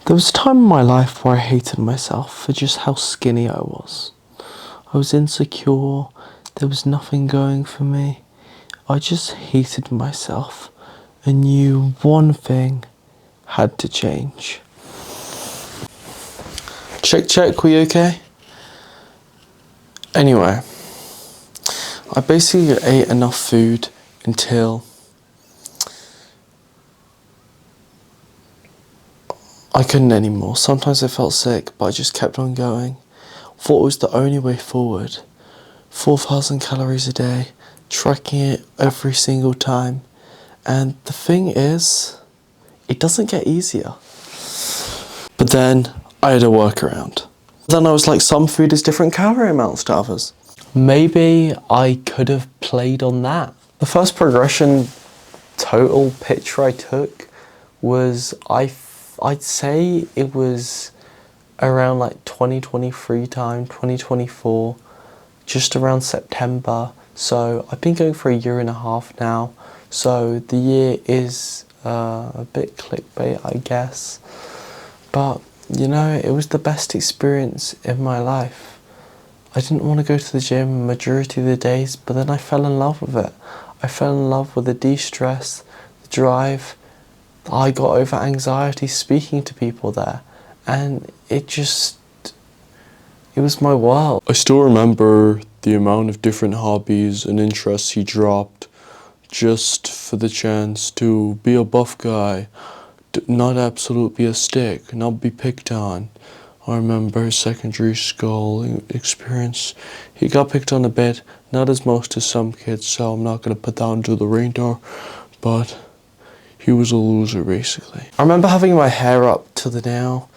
There was a time in my life where I hated myself for just how skinny I was. I was insecure, there was nothing going for me. I just hated myself and knew one thing had to change. Check, we okay? Anyway, I basically ate enough food until I couldn't anymore. Sometimes I felt sick, but I just kept on going. Thought it was the only way forward. 4,000 calories a day, tracking it every single time. And the thing is, it doesn't get easier. But then I had a workaround. Then I was like, some food has different calorie amounts to others. Maybe I could have played on that. The first progression total picture I took was, I'd say it was around like 2023 time, 2024, just around September. So I've been going for a year and a half now. So the year is a bit clickbait, I guess. But, you know, it was the best experience in my life. I didn't want to go to the gym majority of the days, but then I fell in love with it. I fell in love with the de-stress, the drive. I got over anxiety speaking to people there. And it was my world. I still remember the amount of different hobbies and interests he dropped just for the chance to be a buff guy, not absolutely be a stick, not be picked on. I remember his secondary school experience. He got picked on a bit, not as most as some kids, so I'm not going to put that into the radar, but he was a loser basically. I remember having my hair up to the nail,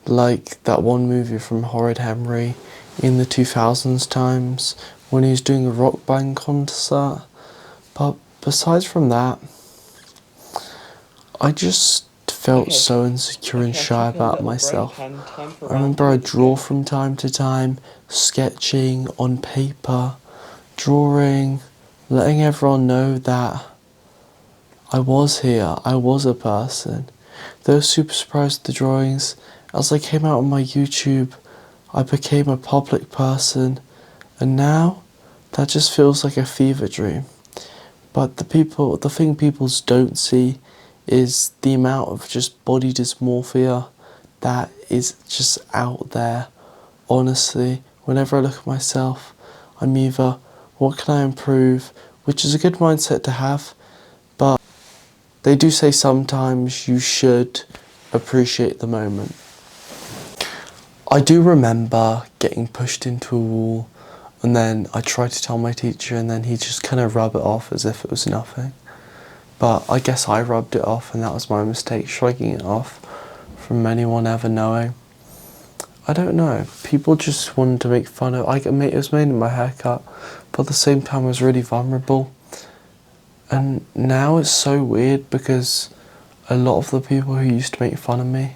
like that one movie from Horrid Henry in the 2000s times when he was doing a rock band concert. But besides from that, I just felt so insecure and shy about myself. I remember I'd draw from time to time, sketching on paper, drawing, letting everyone know that I was here, I was a person. They were super surprised at the drawings. As I came out on my YouTube, I became a public person, and now that just feels like a fever dream. But the thing people don't see is the amount of just body dysmorphia that is just out there. Honestly, whenever I look at myself, I'm either, what can I improve? Which is a good mindset to have, but they do say sometimes you should appreciate the moment. I do remember getting pushed into a wall, and then I tried to tell my teacher, and then he just kind of rubbed it off as if it was nothing. But I guess I rubbed it off, and that was my mistake, shrugging it off from anyone ever knowing. I don't know, people just wanted to make fun of it. It was mainly my haircut, but at the same time I was really vulnerable. And now it's so weird because a lot of the people who used to make fun of me,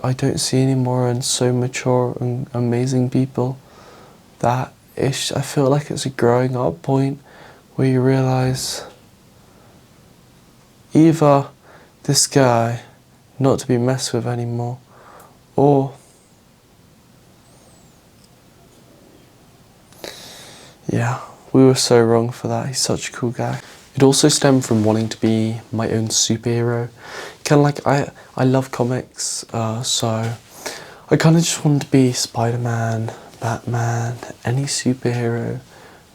I don't see anymore, and so mature and amazing people that I feel like it's a growing up point where you realise either this guy not to be messed with anymore, or yeah, we were so wrong for that. He's such a cool guy. It also stemmed from wanting to be my own superhero. Kind of like, I love comics, so I kind of just wanted to be Spider-Man, Batman, any superhero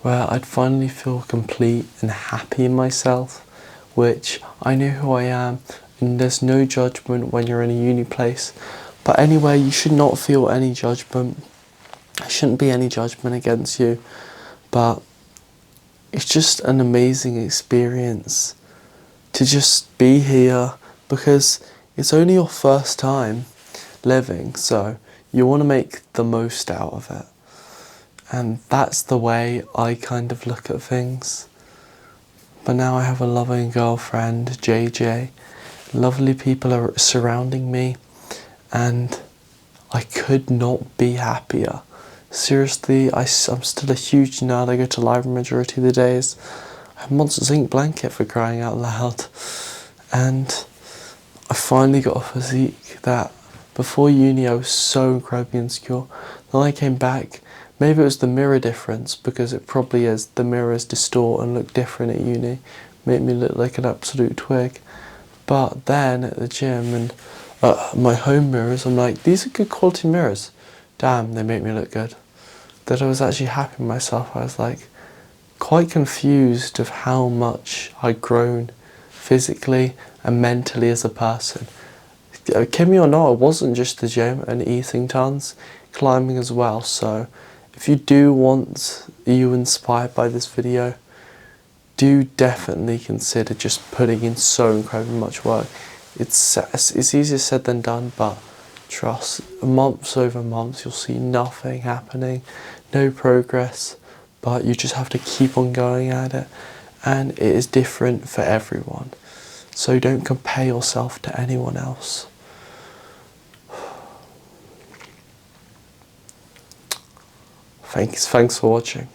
where I'd finally feel complete and happy in myself, which I know who I am, and there's no judgment when you're in a uni place. But anyway, you should not feel any judgment. There shouldn't be any judgment against you, but it's just an amazing experience to just be here, because it's only your first time living, so you want to make the most out of it. And that's the way I kind of look at things. But now I have a loving girlfriend, JJ. Lovely people are surrounding me, and I could not be happier. Seriously, I'm still a huge nerd. I go to the library majority of the days. I have Monsters Inc. blanket for crying out loud. And I finally got a physique that before uni I was so incredibly insecure. Then I came back, maybe it was the mirror difference, because it probably is, the mirrors distort and look different at uni, make me look like an absolute twig. But then at the gym and my home mirrors, I'm like, these are good quality mirrors. Damn, they make me look good. That I was actually happy with myself. I was like quite confused of how much I'd grown physically and mentally as a person. Kid me or not, it wasn't just the gym and eating tons, climbing as well. So if you do want you inspired by this video, do definitely consider just putting in so incredibly much work. It's easier said than done, but trust, months over months you'll see nothing happening, no progress, but you just have to keep on going at it, and it is different for everyone. So don't compare yourself to anyone else. Thanks for watching.